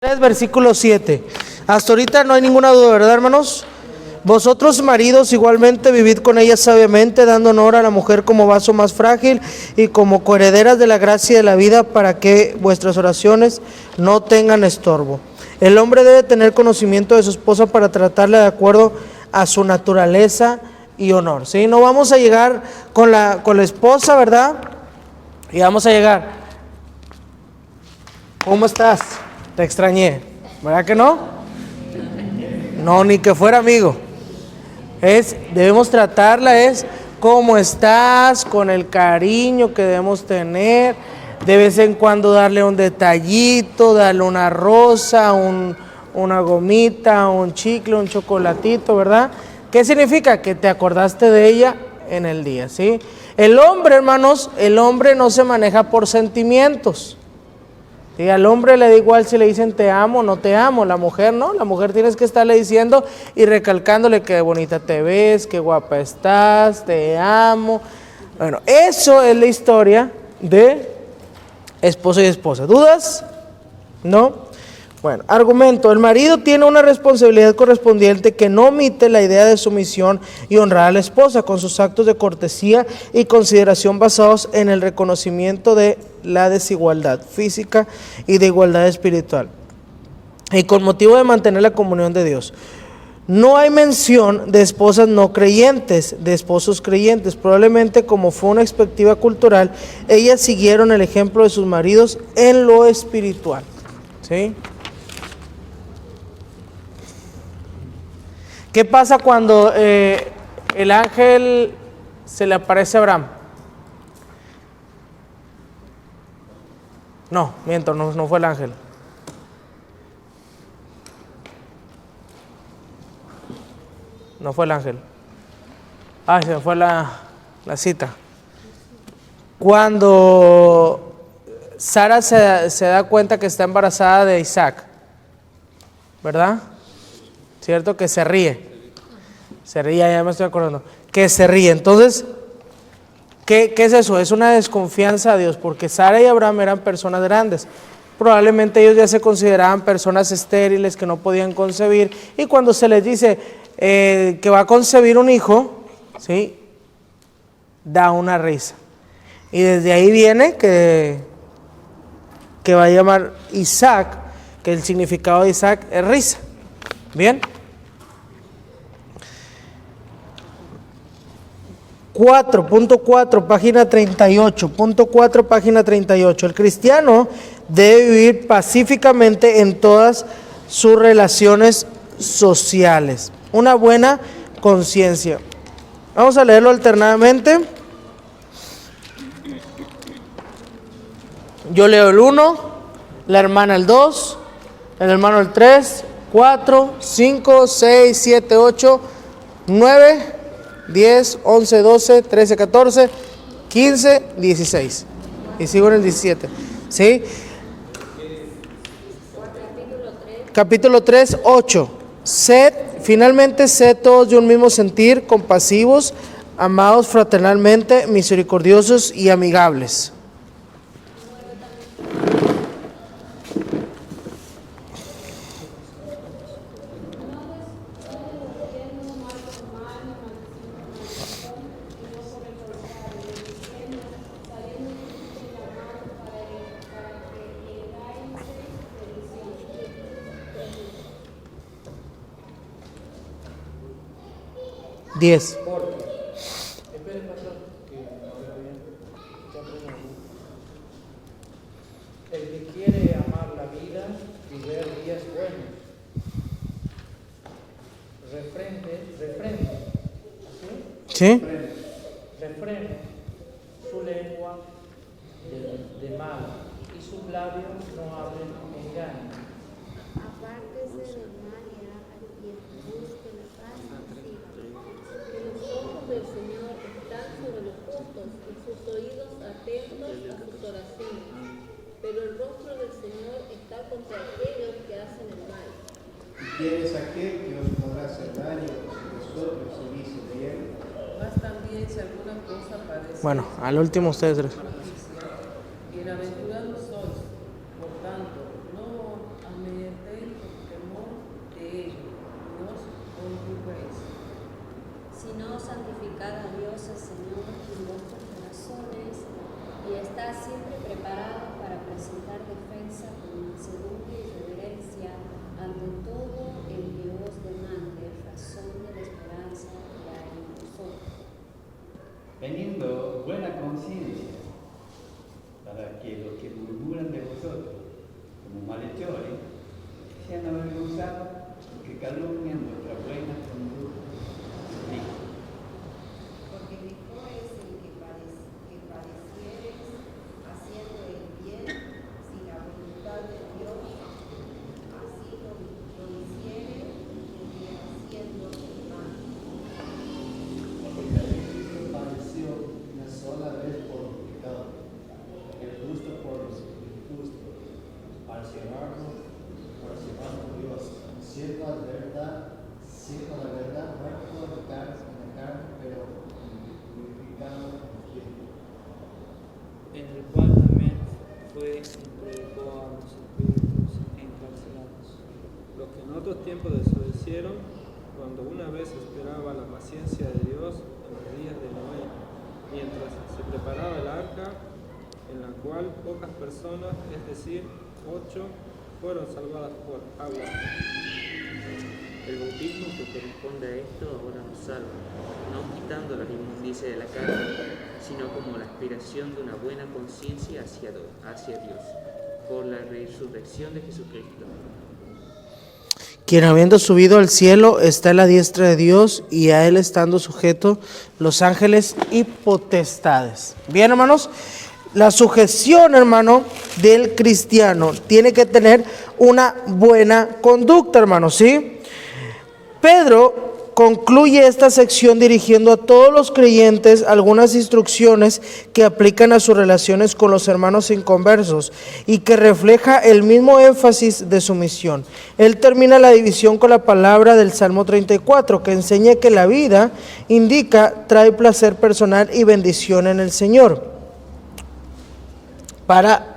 Versículo 7. Hasta ahorita no hay ninguna duda, ¿verdad, hermanos? Vosotros, maridos, igualmente vivid con ella sabiamente, dando honor a la mujer como vaso más frágil y como coherederas de la gracia y de la vida, para que vuestras oraciones no tengan estorbo. El hombre debe tener conocimiento de su esposa para tratarla de acuerdo a su naturaleza y honor, ¿sí? No vamos a llegar con la esposa, ¿verdad? Y vamos a llegar. ¿Cómo estás? Te extrañé, ¿verdad que no? No, ni que fuera amigo. Debemos tratarla, cómo estás, con el cariño que debemos tener, de vez en cuando darle un detallito, darle una rosa, una gomita, un chicle, un chocolatito, ¿verdad? ¿Qué significa? Que te acordaste de ella en el día, ¿sí? El hombre, hermanos, el hombre no se maneja por sentimientos. Y al hombre le da igual si le dicen te amo o no te amo. La mujer no, la mujer tienes que estarle diciendo y recalcándole que bonita te ves, qué guapa estás, te amo. Bueno, eso es la historia de esposo y esposa. ¿Dudas? ¿No? Bueno, argumento. El marido tiene una responsabilidad correspondiente que no omite la idea de sumisión y honrar a la esposa con sus actos de cortesía y consideración basados en el reconocimiento de la desigualdad física y de igualdad espiritual, y con motivo de mantener la comunión de Dios. No hay mención de esposas no creyentes, de esposos creyentes. Probablemente, como fue una expectativa cultural, ellas siguieron el ejemplo de sus maridos en lo espiritual, ¿sí? ¿Qué pasa cuando el ángel se le aparece a Abraham? No, miento, no fue el ángel. No fue el ángel. Se me fue la cita. Cuando Sara se da cuenta que está embarazada de Isaac, ¿verdad? ¿Cierto? Que se ríe. Ya me estoy acordando. Que se ríe. Entonces, ¿qué es eso? Es una desconfianza a Dios, porque Sara y Abraham eran personas grandes. Probablemente ellos ya se consideraban personas estériles que no podían concebir, y cuando se les dice que va a concebir un hijo, ¿sí?, da una risa. Y desde ahí viene que va a llamar Isaac, que el significado de Isaac es risa. Bien. 4.4, página 38. Punto 4, página 38. El cristiano debe vivir pacíficamente en todas sus relaciones sociales. Una buena conciencia. Vamos a leerlo alternadamente. Yo leo el 1, la hermana el 2, el hermano el 3, 4, 5, 6, 7, 8, 9, 10, 11, 12, 13, 14, 15, 16. Y sigo en el 17. ¿Sí? Capítulo 3, 8. Finalmente, sed todos de un mismo sentir, compasivos, amados fraternalmente, misericordiosos y amigables. Diez. El que quiere amar la vida y ver días buenos, refrende, ¿Sí? refrene su lengua de mal, y sus labios no hablen engaño. Apártese del mal y haga el bien, busque la paz y siga. Que los ojos del Señor están sobre los justos y sus oídos atentos a sus oraciones. Pero el rostro del Señor está contra aquellos que hacen el mal. ¿Y quién es aquel que os podrá hacer daño si vosotros seguís bien? Más también si alguna cosa parece. Bueno, al último ustedes tres. Bienaventurados sois, por tanto, no améis sean avergonzados, porque calumnian nuestra buena conducta. Porque mejor es el que padecieres haciendo el bien sin la voluntad de Dios, así lo hiciere el que haciendo el mal. Porque también Cristo padeció una sola vez por los pecados, el justo por los injustos, para llevarnos a Dios, siendo la verdad, muerto en la carne, pero vivificado en el Espíritu. En el cual también fue predicó a los espíritus encarcelados, Los que en otros tiempos desobedecieron, cuando una vez esperaba la paciencia de Dios en los días de Noé, mientras se preparaba el arca, en la cual pocas personas, es decir, 8, fueron salvadas por agua. El bautismo que corresponde a esto ahora nos salva, no quitando la inmundicia de la carne, sino como la aspiración de una buena conciencia hacia Dios, por la resurrección de Jesucristo. Quien habiendo subido al cielo está a la diestra de Dios, y a él estando sujetos los ángeles y potestades. Bien, hermanos, la sujeción, hermano, del cristiano tiene que tener una buena conducta, hermano, ¿sí? Pedro concluye esta sección dirigiendo a todos los creyentes algunas instrucciones que aplican a sus relaciones con los hermanos inconversos y que refleja el mismo énfasis de su misión. Él termina la división con la palabra del Salmo 34, que enseña que la vida trae placer personal y bendición en el Señor. Para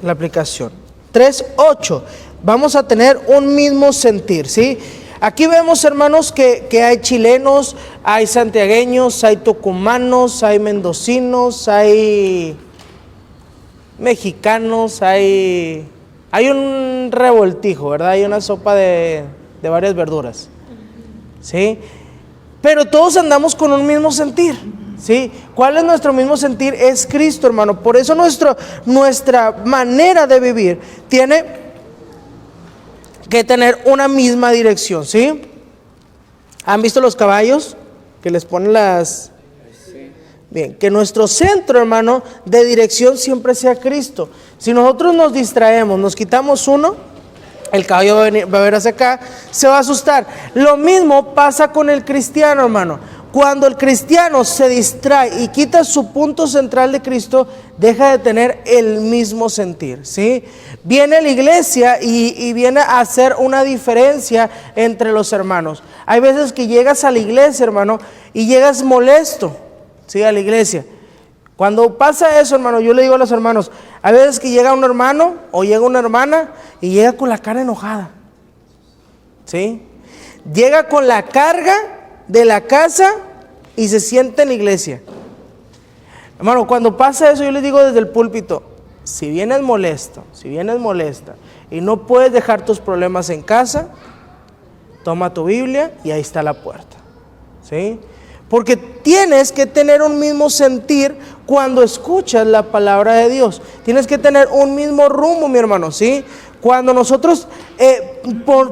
la aplicación 3:8, vamos a tener un mismo sentir, ¿sí? Aquí vemos, hermanos, que hay chilenos, hay santiagueños, hay tucumanos, hay mendocinos, hay mexicanos, hay un revoltijo, ¿verdad? Hay una sopa de varias verduras, ¿sí? Pero todos andamos con un mismo sentir, ¿sí? ¿Cuál es nuestro mismo sentir? Es Cristo, hermano. Por eso nuestra manera de vivir tiene que tener una misma dirección, ¿sí? ¿Han visto los caballos que les ponen las? Bien, que nuestro centro, hermano, de dirección siempre sea Cristo. Si nosotros nos distraemos, nos quitamos uno, el caballo va a ver hacia acá, se va a asustar. Lo mismo pasa con el cristiano, hermano. Cuando el cristiano se distrae y quita su punto central de Cristo, deja de tener el mismo sentir, ¿sí? Viene la iglesia y viene a hacer una diferencia entre los hermanos. Hay veces que llegas a la iglesia, hermano, y llegas molesto, ¿sí? A la iglesia. Cuando pasa eso, hermano, yo le digo a los hermanos, hay veces que llega un hermano o llega una hermana y llega con la cara enojada, ¿sí? Llega con la carga de la casa y se sienta en la iglesia. Hermano, cuando pasa eso, yo les digo desde el púlpito, si vienes molesto, si vienes molesta y no puedes dejar tus problemas en casa, toma tu Biblia y ahí está la puerta, ¿sí? Porque tienes que tener un mismo sentir cuando escuchas la palabra de Dios. Tienes que tener un mismo rumbo, mi hermano, ¿sí? Cuando nosotros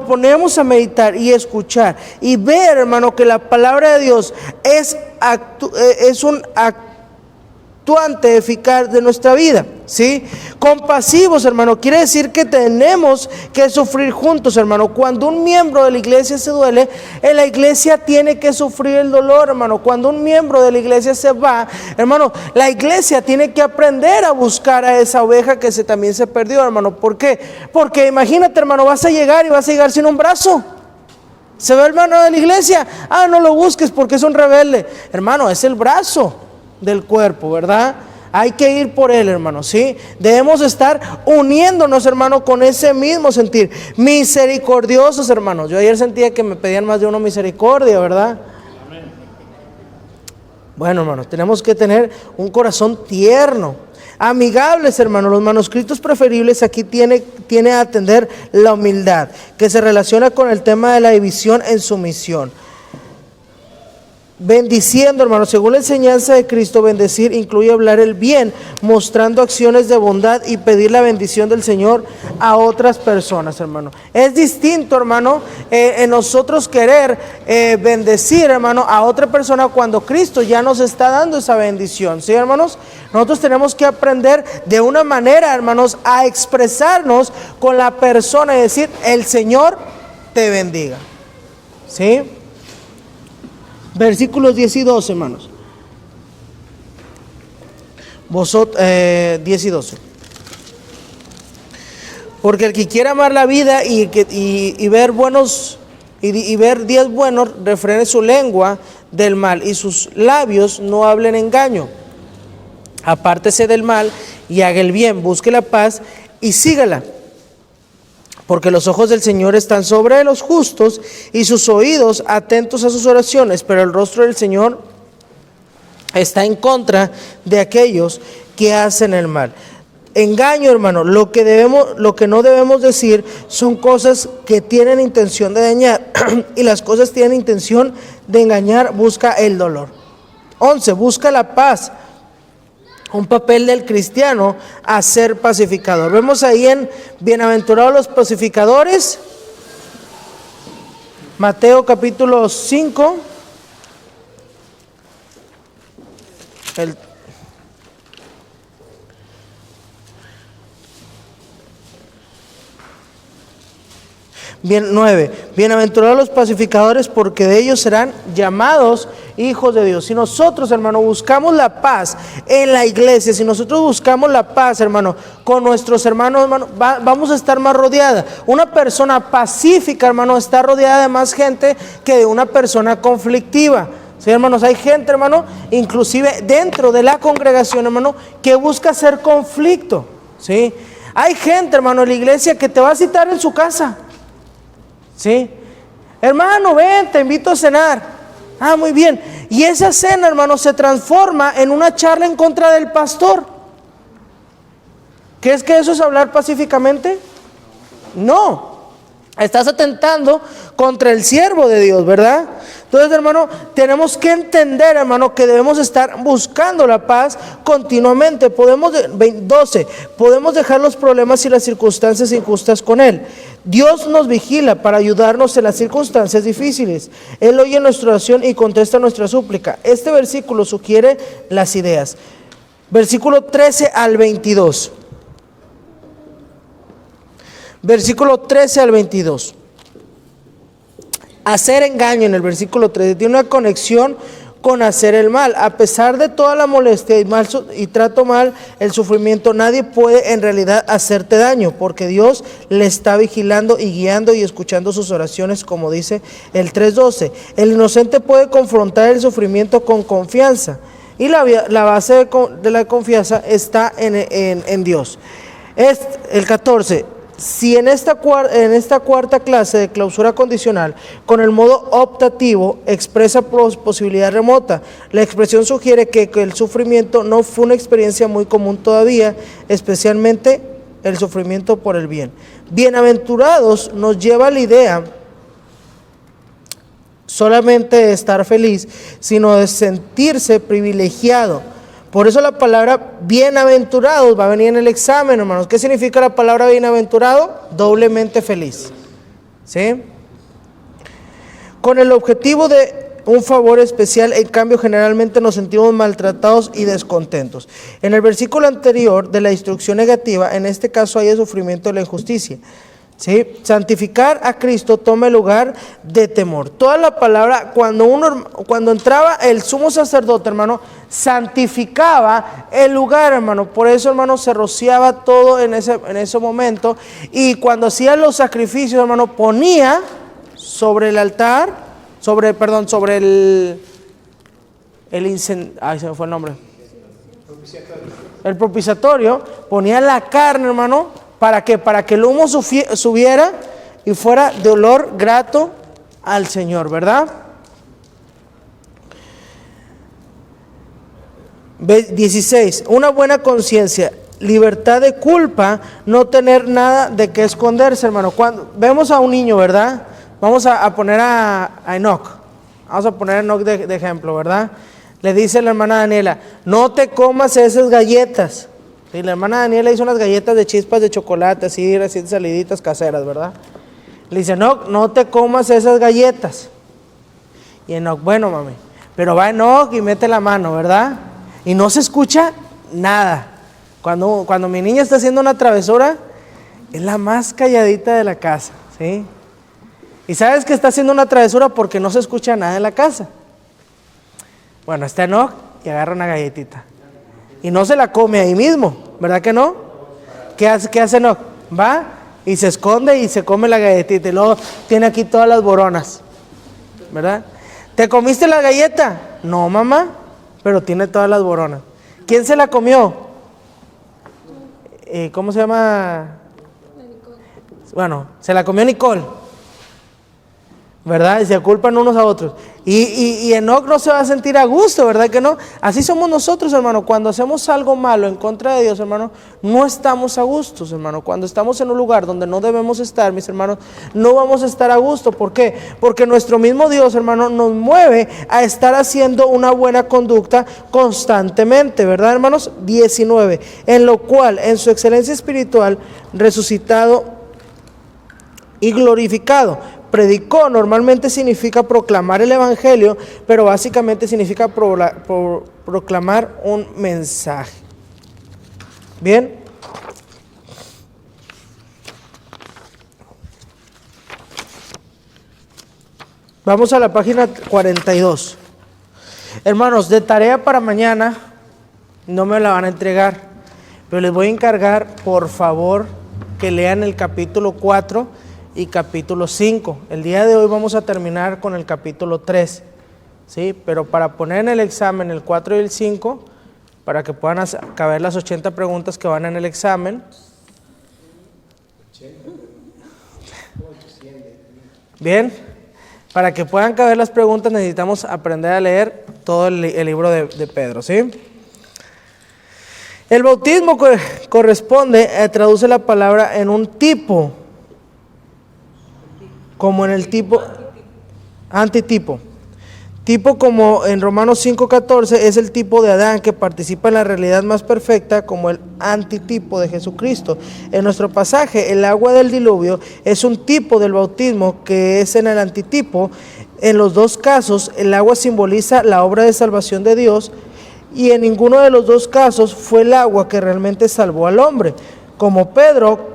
ponemos a meditar y escuchar y ver, hermano, que la palabra de Dios es un actuante eficaz de nuestra vida, ¿sí? Compasivos, hermano, quiere decir que tenemos que sufrir juntos, hermano. Cuando un miembro de la iglesia se duele, en la iglesia tiene que sufrir el dolor, hermano. Cuando un miembro de la iglesia se va, hermano, la iglesia tiene que aprender a buscar a esa oveja que también se perdió, hermano. ¿Por qué? Porque imagínate, hermano, vas a llegar sin un brazo. Se ve el hermano de la iglesia, no lo busques porque es un rebelde. Hermano, es el brazo del cuerpo, ¿verdad? Hay que ir por él, hermano, ¿sí? Debemos estar uniéndonos, hermano, con ese mismo sentir. Misericordiosos, hermanos. Yo ayer sentía que me pedían más de uno misericordia, ¿verdad? Amén. Bueno, hermanos, tenemos que tener un corazón tierno. Amigables, hermanos. Los manuscritos preferibles aquí tiene a atender la humildad, que se relaciona con el tema de la división en sumisión. Bendiciendo, hermanos, según la enseñanza de Cristo, bendecir incluye hablar el bien, mostrando acciones de bondad y pedir la bendición del Señor a otras personas, hermano. Es distinto, hermano, en nosotros querer bendecir, hermano, a otra persona cuando Cristo ya nos está dando esa bendición, ¿sí, hermanos? Nosotros tenemos que aprender de una manera, hermanos, a expresarnos con la persona y decir, el Señor te bendiga, ¿sí? Versículos 10 y 12, hermanos. 10 y 12. Porque el que quiera amar la vida y ver buenos y ver días buenos, refrene su lengua del mal y sus labios no hablen engaño. Apártese del mal y haga el bien, busque la paz y sígala. Porque los ojos del Señor están sobre los justos y sus oídos atentos a sus oraciones, pero el rostro del Señor está en contra de aquellos que hacen el mal. Engaño, hermano, lo que no debemos decir son cosas que tienen intención de dañar y las cosas tienen intención de engañar, busca el dolor. 11, busca la paz. Un papel del cristiano a ser pacificador. Vemos ahí en Bienaventurados los pacificadores, Mateo capítulo 5, Bien, 9. Bienaventurados los pacificadores, porque de ellos serán llamados hijos de Dios. Si nosotros, hermano, buscamos la paz en la iglesia, si nosotros buscamos la paz, hermano, con nuestros hermanos, hermano, vamos a estar más rodeada. Una persona pacífica, hermano, está rodeada de más gente que de una persona conflictiva. Sí, hermanos, hay gente, hermano, inclusive dentro de la congregación, hermano, que busca hacer conflicto. ¿Sí? Hay gente, hermano, en la iglesia que te va a citar en su casa. ¿Sí? Hermano, ven, te invito a cenar. Ah, muy bien. Y esa cena, hermano, se transforma en una charla en contra del pastor. ¿Crees que eso es hablar pacíficamente? No. Estás atentando contra el siervo de Dios, ¿verdad? Entonces, hermano, tenemos que entender, hermano, que debemos estar buscando la paz continuamente. 12, podemos dejar los problemas y las circunstancias injustas con Él. Dios nos vigila para ayudarnos en las circunstancias difíciles. Él oye nuestra oración y contesta nuestra súplica. Este versículo sugiere las ideas. Versículo 13 al 22. Versículo 13 al 22. Hacer engaño en el versículo 13 tiene una conexión con hacer el mal. A pesar de toda la molestia y trato mal, el sufrimiento, nadie puede en realidad hacerte daño, porque Dios le está vigilando y guiando y escuchando sus oraciones, como dice el 3:12. El inocente puede confrontar el sufrimiento con confianza, y la base de la confianza está en Dios. Es el 14. Si en esta cuarta clase de clausura condicional, con el modo optativo, expresa posibilidad remota, la expresión sugiere que el sufrimiento no fue una experiencia muy común todavía, especialmente el sufrimiento por el bien. Bienaventurados nos lleva a la idea solamente de estar feliz, sino de sentirse privilegiado. Por eso la palabra bienaventurados va a venir en el examen, hermanos. ¿Qué significa la palabra bienaventurado? Doblemente feliz. ¿Sí? Con el objetivo de un favor especial, en cambio, generalmente nos sentimos maltratados y descontentos. En el versículo anterior de la instrucción negativa, en este caso hay el sufrimiento de la injusticia. ¿Sí? Santificar a Cristo toma el lugar de temor. Toda la palabra, cuando entraba el sumo sacerdote, hermano, santificaba el lugar, hermano. Por eso, hermano, se rociaba todo en ese momento. Y cuando hacía los sacrificios, hermano, ponía sobre el altar, sobre el ay, se me fue el nombre. El propiciatorio, ponía la carne, hermano. ¿Para qué? Para que el humo subiera y fuera de olor grato al Señor, ¿verdad? 16. Una buena conciencia, libertad de culpa, no tener nada de qué esconderse, hermano. Cuando vemos a un niño, ¿verdad? Vamos a poner a Enoch. Vamos a poner a Enoc de ejemplo, ¿verdad? Le dice la hermana Daniela, no te comas esas galletas. Y la hermana Daniela hizo unas galletas de chispas de chocolate, así recién saliditas caseras, ¿verdad? Le dice, no te comas esas galletas. Y Enoc, bueno, mami. Pero va Enoc y mete la mano, ¿verdad? Y no se escucha nada. Cuando mi niña está haciendo una travesura, es la más calladita de la casa, ¿sí? Y sabes que está haciendo una travesura porque no se escucha nada en la casa. Bueno, está Enoc y agarra una galletita. Y no se la come ahí mismo, ¿verdad que no? ¿Qué hace Enoc? Va y se esconde y se come la galletita. Y luego tiene aquí todas las boronas, ¿verdad? ¿Te comiste la galleta? No, mamá, pero tiene todas las boronas. ¿Quién se la comió? ¿Cómo se llama? Bueno, se la comió Nicole, ¿verdad? Y se culpan unos a otros. Y Enoc no se va a sentir a gusto, ¿verdad que no? Así somos nosotros, hermano. Cuando hacemos algo malo en contra de Dios, hermano, no estamos a gusto, hermano. Cuando estamos en un lugar donde no debemos estar, mis hermanos, no vamos a estar a gusto. ¿Por qué? Porque nuestro mismo Dios, hermano, nos mueve a estar haciendo una buena conducta constantemente, ¿verdad, hermanos? 19. En lo cual, en su excelencia espiritual, resucitado y glorificado. Predicó normalmente significa proclamar el evangelio, pero básicamente significa proclamar un mensaje. Bien. Vamos a la página 42. Hermanos, de tarea para mañana, no me la van a entregar, pero les voy a encargar, por favor, que lean el capítulo 4 y capítulo 5. El día de hoy vamos a terminar con el capítulo 3, ¿sí? Pero para poner en el examen el 4 y el 5, para que puedan caber las 80 preguntas que van en el examen. Bien, para que puedan caber las preguntas necesitamos aprender a leer todo el libro de Pedro, ¿sí? El bautismo corresponde, traduce la palabra en un tipo, como en el tipo, antitipo. Tipo como en Romanos 5:14 es el tipo de Adán que participa en la realidad más perfecta, como el antitipo de Jesucristo. En nuestro pasaje, el agua del diluvio es un tipo del bautismo que es en el antitipo. En los dos casos, el agua simboliza la obra de salvación de Dios y en ninguno de los dos casos fue el agua que realmente salvó al hombre. Como Pedro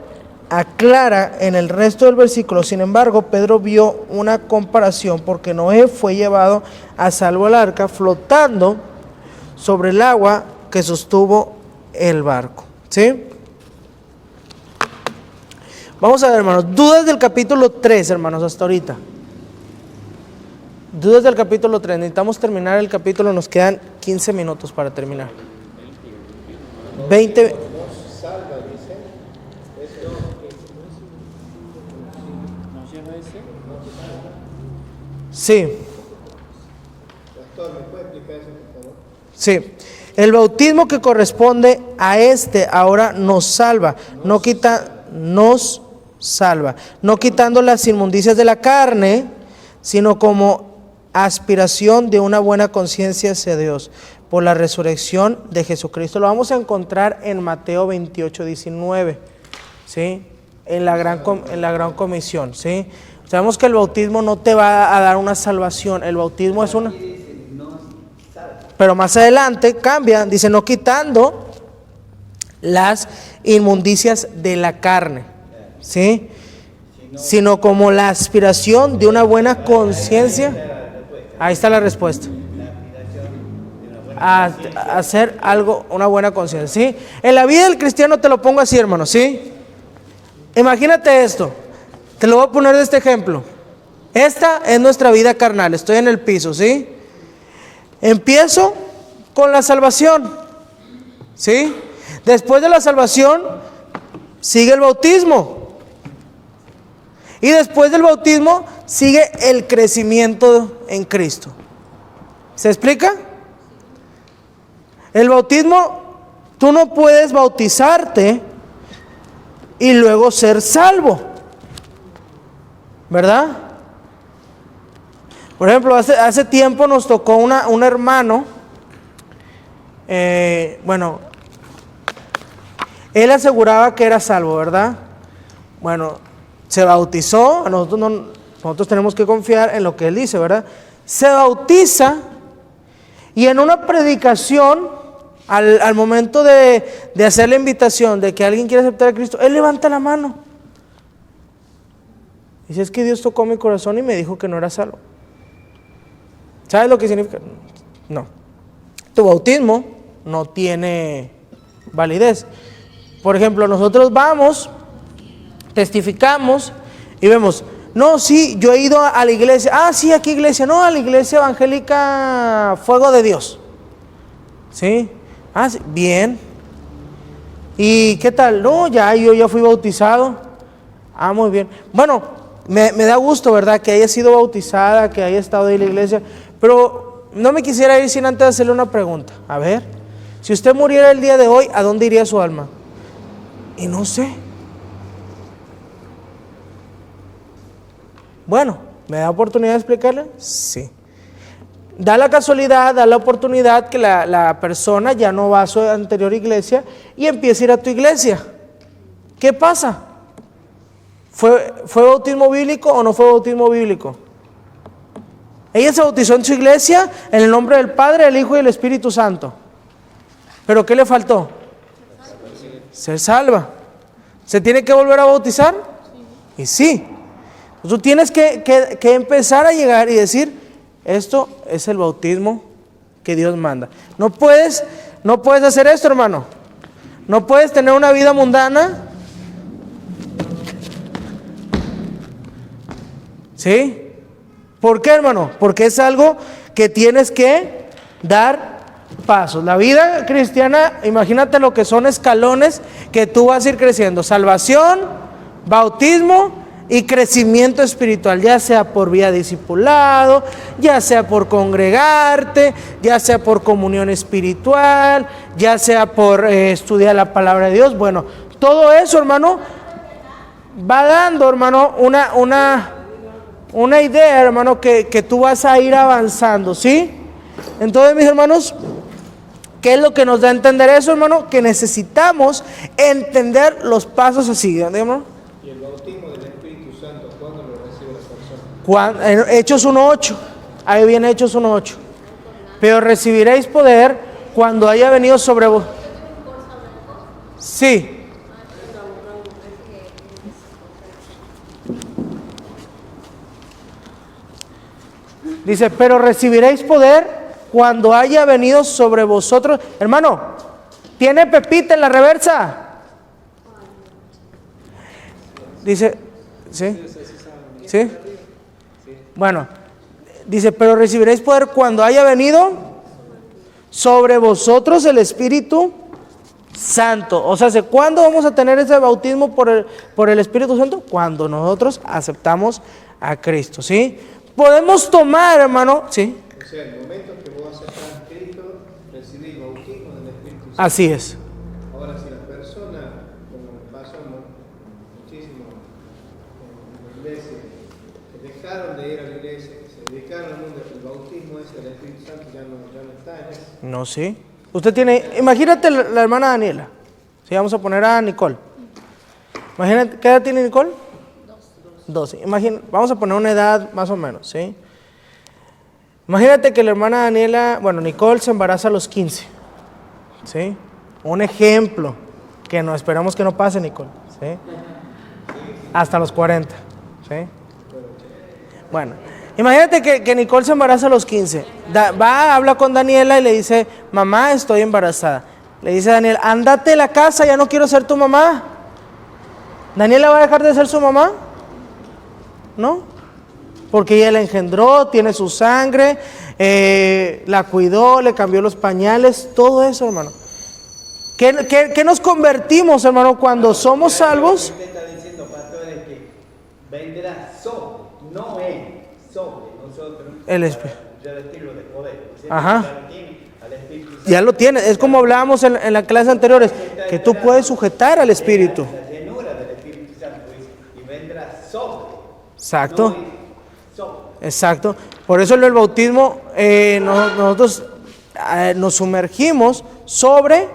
aclara en el resto del versículo, sin embargo, Pedro vio una comparación porque Noé fue llevado a salvo al arca flotando sobre el agua que sostuvo el barco, ¿sí? Vamos a ver, hermanos, dudas del capítulo 3, hermanos, hasta ahorita. Dudas del capítulo 3, necesitamos terminar el capítulo, nos quedan 15 minutos para terminar. 20. Sí. Pastor, ¿me puede explicar eso, por favor? Sí. El bautismo que corresponde a este ahora nos salva, nos salva, no quitando las inmundicias de la carne, sino como aspiración de una buena conciencia hacia Dios por la resurrección de Jesucristo. Lo vamos a encontrar en Mateo 28:19, ¿sí? En la gran comisión, ¿sí? Sabemos que el bautismo no te va a dar una salvación, el bautismo es una... Pero más adelante cambia, dice no quitando las inmundicias de la carne, ¿sí? Sino como la aspiración de una buena conciencia. Ahí está la respuesta. A hacer algo, una buena conciencia, ¿sí? En la vida del cristiano te lo pongo así, hermano, ¿sí? Imagínate esto. Te lo voy a poner de este ejemplo. Esta es nuestra vida carnal. Estoy en el piso, ¿sí? Empiezo con la salvación, ¿sí? Después de la salvación sigue el bautismo. Y después del bautismo sigue el crecimiento en Cristo. ¿Se explica? El bautismo, tú no puedes bautizarte y luego ser salvo, ¿verdad? Por ejemplo, hace tiempo nos tocó un hermano, bueno, él aseguraba que era salvo, ¿verdad? Bueno, se bautizó, nosotros tenemos que confiar en lo que él dice, ¿verdad? Se bautiza y en una predicación, al momento de hacer la invitación de que alguien quiere aceptar a Cristo, él levanta la mano. Dice, es que Dios tocó mi corazón y me dijo que no era salvo. ¿Sabes lo que significa? No. Tu bautismo no tiene validez. Por ejemplo, nosotros vamos, testificamos y vemos, no, sí, yo he ido a la iglesia. Ah, sí, ¿a qué iglesia? No, a la iglesia evangélica Fuego de Dios. ¿Sí? Ah, sí, bien. ¿Y qué tal? No, yo ya fui bautizado. Ah, muy bien. Bueno, me da gusto, ¿verdad? Que haya sido bautizada, que haya estado ahí en la iglesia. Pero no me quisiera ir sin antes hacerle una pregunta. A ver, si usted muriera el día de hoy, ¿a dónde iría su alma? Y no sé. Bueno, ¿me da oportunidad de explicarle? Sí. Da la casualidad, da la oportunidad que la persona ya no va a su anterior iglesia y empieza a ir a tu iglesia. ¿Qué pasa? ¿Fue bautismo bíblico o no fue bautismo bíblico? Ella se bautizó en su iglesia en el nombre del Padre, del Hijo y del Espíritu Santo. ¿Pero qué le faltó? Ser salva. ¿Se tiene que volver a bautizar? Y sí. Tú tienes que empezar a llegar y decir, esto es el bautismo que Dios manda. No puedes hacer esto, hermano. No puedes tener una vida mundana. ¿Sí? ¿Por qué, hermano? Porque es algo que tienes que dar pasos. La vida cristiana, imagínate lo que son escalones que tú vas a ir creciendo. Salvación, bautismo y crecimiento espiritual, ya sea por vía discipulado, ya sea por congregarte, ya sea por comunión espiritual, ya sea por estudiar la palabra de Dios. Bueno, todo eso, hermano, va dando, hermano, una idea, hermano, que tú vas a ir avanzando, ¿sí? Entonces, mis hermanos, ¿qué es lo que nos da a entender eso, hermano? Que necesitamos entender los pasos así, hermano. ¿Y el bautismo del Espíritu Santo cuándo lo recibe la persona? En Hechos 1:8, ahí viene Hechos 1:8. Pero recibiréis poder cuando haya venido sobre vos. Sí. Dice, pero recibiréis poder cuando haya venido sobre vosotros. Hermano, ¿tiene pepita en la reversa? Dice, ¿sí? ¿Sí? Bueno, dice, pero recibiréis poder cuando haya venido sobre vosotros el Espíritu Santo. O sea, ¿cuándo vamos a tener ese bautismo por el Espíritu Santo? Cuando nosotros aceptamos a Cristo, ¿sí? Podemos tomar, hermano, ¿sí? O sea, el momento que vos aceptás a Cristo, recibís el bautismo del Espíritu Santo. Así es. Ahora, si la persona, como pasó muchísimo en la iglesia, que dejaron de ir a la iglesia, que se dedicaron al mundo, el bautismo ese del Espíritu Santo ya no está en eso. No, sí. Usted tiene, imagínate la hermana Daniela. Sí, vamos a poner a Nicole. Imagínate, ¿qué edad tiene Nicole? 12. Vamos a poner una edad más o menos, ¿sí? Imagínate que la hermana Daniela, bueno, Nicole se embaraza a los 15, ¿sí? Un ejemplo, que no esperamos que no pase, Nicole, ¿sí? Hasta los 40, ¿sí? Bueno, imagínate que Nicole se embaraza a los 15. Habla con Daniela y le dice, mamá, estoy embarazada. Le dice a Daniela, ándate de la casa, ya no quiero ser tu mamá. ¿Daniela va a dejar de ser su mamá? ¿No? Porque ella la engendró, tiene su sangre, la cuidó, le cambió los pañales, todo eso, hermano. ¿Qué nos convertimos, hermano, cuando somos salvos? Usted está diciendo, pastor, es que vendrá sobre, no es sobre nosotros. El Espíritu. Ya el estilo de poder. Ajá. Ya lo tiene, es como hablábamos en las clases anteriores, que tú puedes sujetar al Espíritu. La llenura del Espíritu Santo y vendrá sobre. Exacto. No Exacto. Por eso en el bautismo nosotros nos sumergimos sobre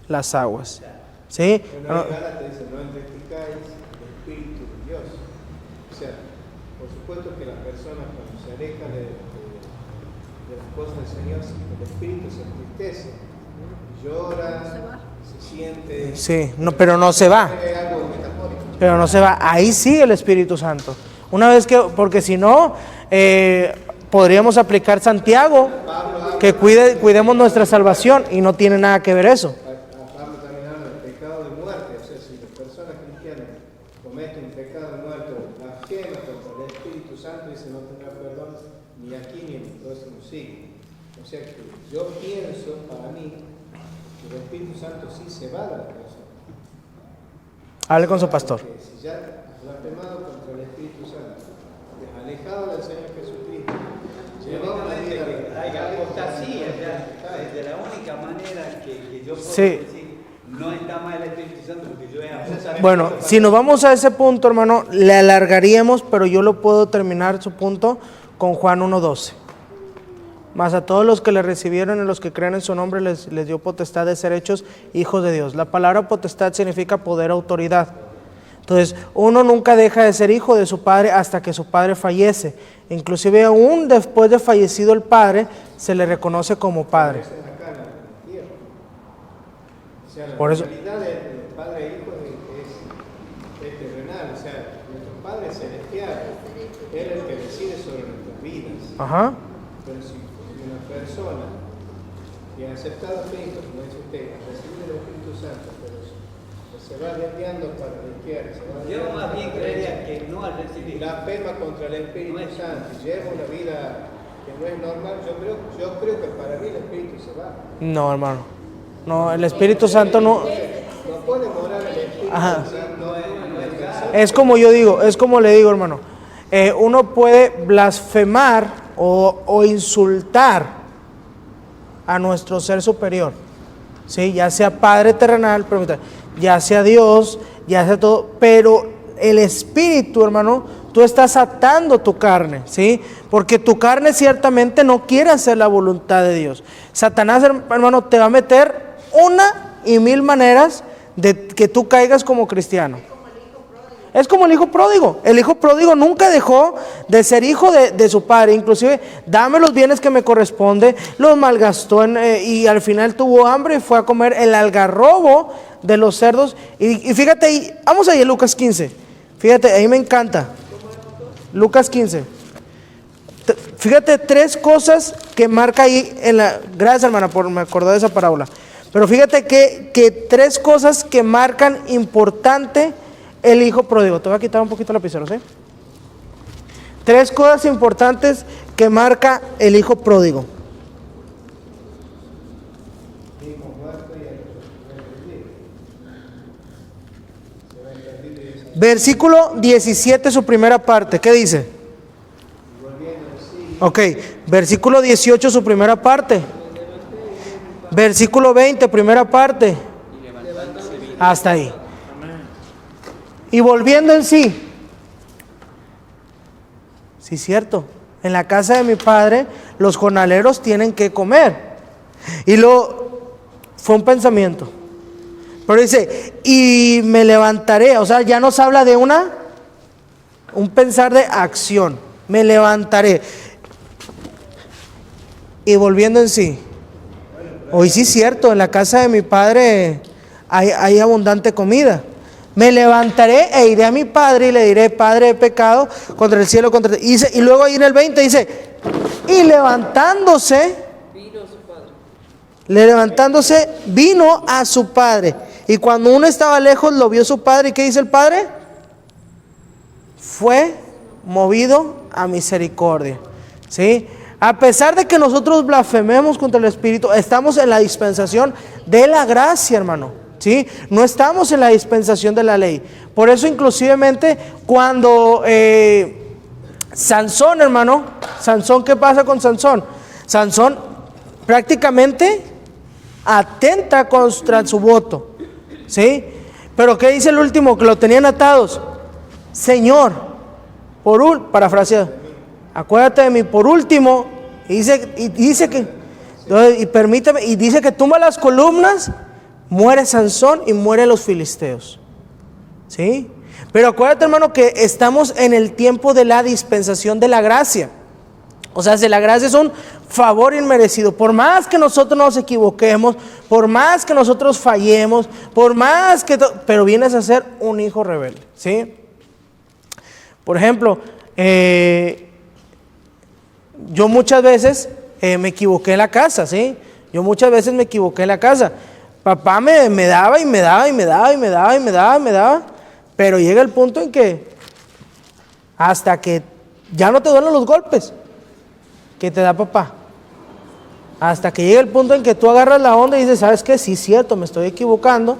las aguas. ¿Sí? En la Gálatas dice, no enriquezcáis el Espíritu de Dios. O sea, por supuesto que la persona cuando se aleja de las cosas del Señor, el Espíritu se entristece, llora, se siente... Sí, no, pero no se va. Es algo metafórico. Pero no se va. Ahí sigue el Espíritu Santo. Una vez que, porque si no, podríamos aplicar Santiago, que cuidemos nuestra salvación, y no tiene nada que ver eso. Pablo también habla del pecado de muerte. O sea, si la persona cristiana comete un pecado de muerte o blasfema contra el Espíritu Santo, dice no tendrá perdón ni aquí ni en el próximo siglo. O sea que yo pienso, para mí, que el Espíritu Santo sí se va de la persona. Hable con su pastor. Porque si ya has blasfemado contra el Espíritu Santo, te has alejado del Señor Jesucristo, llevado una vida hay apostasía, de la única manera que yo puedo Sí. decir, no está mal el Espíritu Santo porque yo he apostado. Bueno, si nos vamos a ese punto, hermano, le alargaríamos, pero yo lo puedo terminar su punto con Juan 1:12. Mas a todos los que le recibieron y los que creen en su nombre les dio potestad de ser hechos hijos de Dios. La palabra potestad significa poder, autoridad. Entonces, uno nunca deja de ser hijo de su padre hasta que su padre fallece. Inclusive aún después de fallecido el padre, se le reconoce como padre. O sea, la Por eso- realidad del Padre e Hijo es terrenal. O sea, nuestro Padre celestial, Él es el que decide sobre nuestras vidas. Ajá. Pero si una persona que ha aceptado a Cristo, como dice usted, recibe el Espíritu Santo, pero se va desviando para la izquierda, se va Yo desviando más para bien la creería derecha, que no al recibir. blasfema contra el Espíritu Santo y lleva una vida que no es normal, yo creo que para mí el Espíritu se va. No, hermano. No, el Espíritu Santo no. No puede morar el Espíritu Ajá. Santo en la iglesia. Es como yo digo, es como le digo, hermano. Uno puede blasfemar o insultar a nuestro ser superior. ¿Sí? Ya sea Padre terrenal, ya sea Dios, ya sea todo. Pero el Espíritu, hermano, tú estás atando tu carne, ¿sí? Porque tu carne ciertamente no quiere hacer la voluntad de Dios. Satanás, hermano, te va a meter una y mil maneras de que tú caigas como cristiano. Es como el hijo pródigo. El hijo pródigo nunca dejó de ser hijo de su padre. Inclusive, dame los bienes que me corresponde, los malgastó y al final tuvo hambre y fue a comer el algarrobo de los cerdos. Y fíjate ahí, vamos ahí a Lucas 15. Fíjate, ahí me encanta. Lucas 15. Fíjate 3 cosas que marca ahí en la... Gracias, hermana, por me acordé de esa parábola. Pero fíjate que 3 cosas que marcan importante el hijo pródigo. Te voy a quitar un poquito la lapicero, ¿sí? 3 cosas importantes que marca el hijo pródigo. Versículo 17, su primera parte. ¿Qué dice? Ok, versículo 18, su primera parte. Versículo 20, primera parte. Hasta ahí. Y volviendo en sí. Sí, cierto. En la casa de mi padre, los jornaleros tienen que comer. Y fue un pensamiento. Pero dice, y me levantaré. O sea, ya nos habla de un pensar de acción. Me levantaré. Y volviendo en sí. Hoy sí es cierto, en la casa de mi padre hay abundante comida. Me levantaré e iré a mi padre y le diré, Padre, he pecado contra el cielo, contra ti. Y luego ahí en el 20 dice, y levantándose, vino a su padre. Y cuando uno estaba lejos, lo vio su padre. ¿Y qué dice el padre? Fue movido a misericordia. ¿Sí? A pesar de que nosotros blasfememos contra el Espíritu, estamos en la dispensación de la gracia, hermano. ¿Sí? No estamos en la dispensación de la ley. Por eso inclusivemente cuando Sansón, hermano, ¿qué pasa con Sansón? Sansón prácticamente atenta contra su voto. ¿Sí? Pero ¿qué dice el último? Que lo tenían atados. Señor, parafraseado, acuérdate de mí. Por último, dice que, y permítame, y dice que tumba las columnas, muere Sansón y muere los filisteos. ¿Sí? Pero acuérdate, hermano, que estamos en el tiempo de la dispensación de la gracia. O sea, si la gracia es un favor inmerecido, por más que nosotros nos equivoquemos, por más que nosotros fallemos, por más que... pero vienes a ser un hijo rebelde, ¿sí? Por ejemplo, yo muchas veces me equivoqué en la casa, ¿sí? Yo muchas veces me equivoqué en la casa. Papá me daba y me daba y me daba y me daba y me daba y me daba, pero llega el punto en que hasta que ya no te duelen los golpes que te da papá, hasta que llega el punto en que tú agarras la onda y dices, ¿sabes qué? Sí, cierto, me estoy equivocando,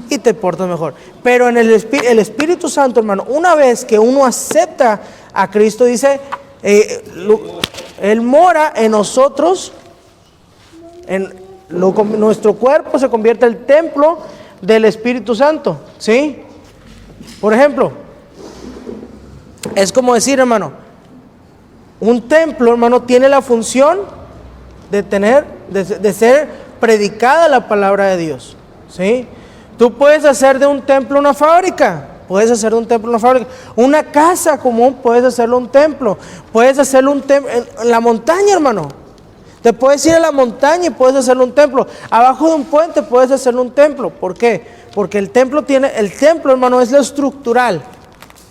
y te portas mejor. Pero en el Espíritu Santo, hermano, una vez que uno acepta a Cristo, dice, Él mora en nosotros, nuestro cuerpo se convierte en el templo del Espíritu Santo, ¿sí? Por ejemplo, es como decir, hermano, un templo, hermano, tiene la función de ser predicada la palabra de Dios, ¿sí? Tú puedes hacer de un templo una fábrica, puedes hacer de un templo una fábrica, una casa común, puedes hacerlo un templo, puedes hacerlo un templo en la montaña, hermano. Te puedes ir a la montaña y puedes hacerlo un templo. Abajo de un puente puedes hacerlo un templo. ¿Por qué? Porque el templo, hermano, es lo estructural,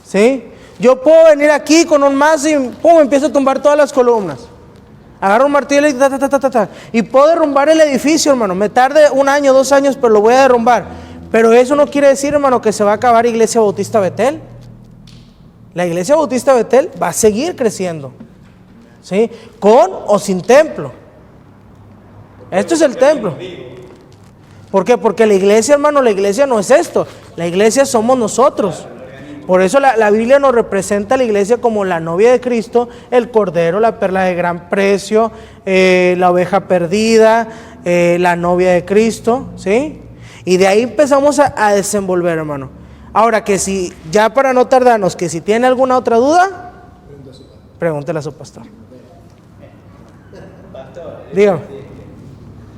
¿sí? Yo puedo venir aquí con un mazo y pum, empiezo a tumbar todas las columnas. Agarro un martillo y y puedo derrumbar el edificio, hermano. Me tarde 1 año, 2 años, pero lo voy a derrumbar. Pero eso no quiere decir, hermano, que se va a acabar Iglesia Bautista Betel. La Iglesia Bautista Betel va a seguir creciendo, ¿sí? Con o sin templo. Esto es el templo. ¿Por qué? Porque la iglesia, hermano, la iglesia no es esto. La iglesia somos nosotros. Por eso la Biblia nos representa a la iglesia como la novia de Cristo, el cordero, la perla de gran precio, la oveja perdida, la novia de Cristo, ¿sí? Y de ahí empezamos a desenvolver, hermano. Ahora que si, ya para no tardarnos, que si tiene alguna otra duda, pregúntele a su pastor. Pastor, dígame.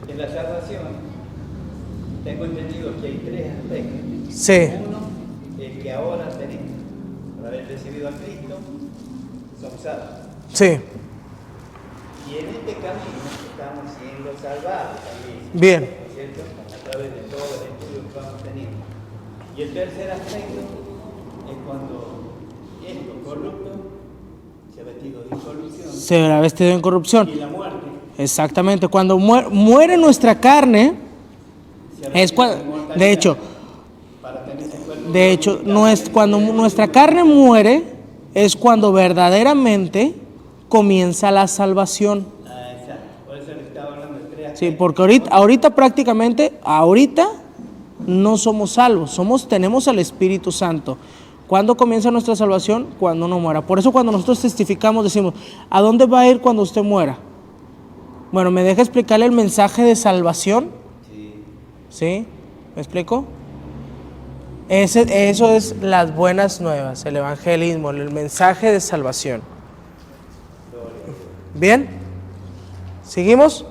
En la salvación tengo entendido que hay 3 aspectos. Sí. Uno, el que ahora tenemos, por haber recibido a Cristo, somos salvos. Sí. Y en este camino estamos siendo salvados también. Bien. ¿No es cierto? A través de todo el estudio que vamos teniendo. Y el tercer aspecto es cuando esto corrupto se ha vestido de incorrupción. Se habrá vestido en corrupción. Y la muerte. Exactamente. Cuando muere nuestra carne, es cuando, de hecho, cuando nuestra carne muere, es cuando verdaderamente comienza la salvación. Exacto. Por eso le estaba hablando de 3 aspectos. Sí, porque ahorita prácticamente, no somos salvos, tenemos al Espíritu Santo. ¿Cuándo comienza nuestra salvación? Cuando uno muera. Por eso cuando nosotros testificamos decimos, ¿a dónde va a ir cuando usted muera? Bueno, ¿me deja explicarle el mensaje de salvación? ¿Sí? ¿Me explico? Eso es las buenas nuevas, el evangelismo, el mensaje de salvación. ¿Bien? ¿Seguimos?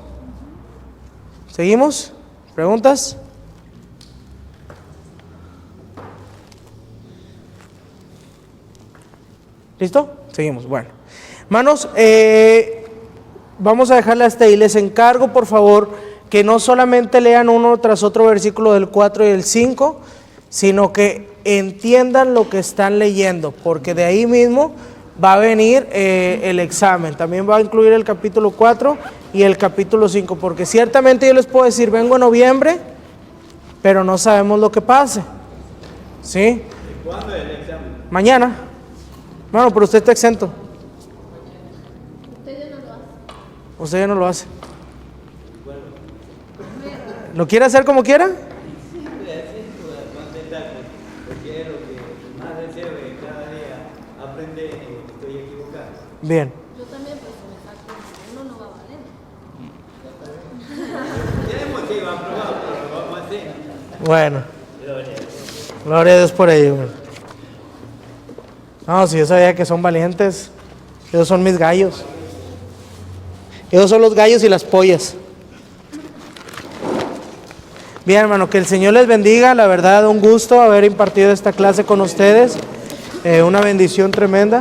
¿Seguimos? ¿Preguntas? ¿Listo? Seguimos. Bueno. Hermanos, vamos a dejarle hasta ahí. Les encargo, por favor, que no solamente lean uno tras otro versículo del 4 y el 5, sino que entiendan lo que están leyendo, porque de ahí mismo va a venir el examen. También va a incluir el capítulo 4 y el capítulo 5, porque ciertamente yo les puedo decir, vengo en noviembre, pero no sabemos lo que pase. ¿Sí? ¿Cuándo es el examen? Mañana. Bueno, pero usted está exento. Usted ya no lo hace. Usted ya no lo hace. ¿Lo quiere hacer como quiera? Sí, contestarme, porque es lo que más deseo de cada día aprender en lo que estoy equivocado. Bien. Yo también, pero se me falta uno, no va a valer. Tenemos que ir a probar, pero lo vamos a hacer. Bueno. Gloria a Dios por ello. No, si yo sabía que son valientes, Esos son mis gallos. Esos son los gallos y las pollas. Bien, hermano, que el Señor les bendiga. La verdad, un gusto haber impartido esta clase con ustedes. Una bendición tremenda.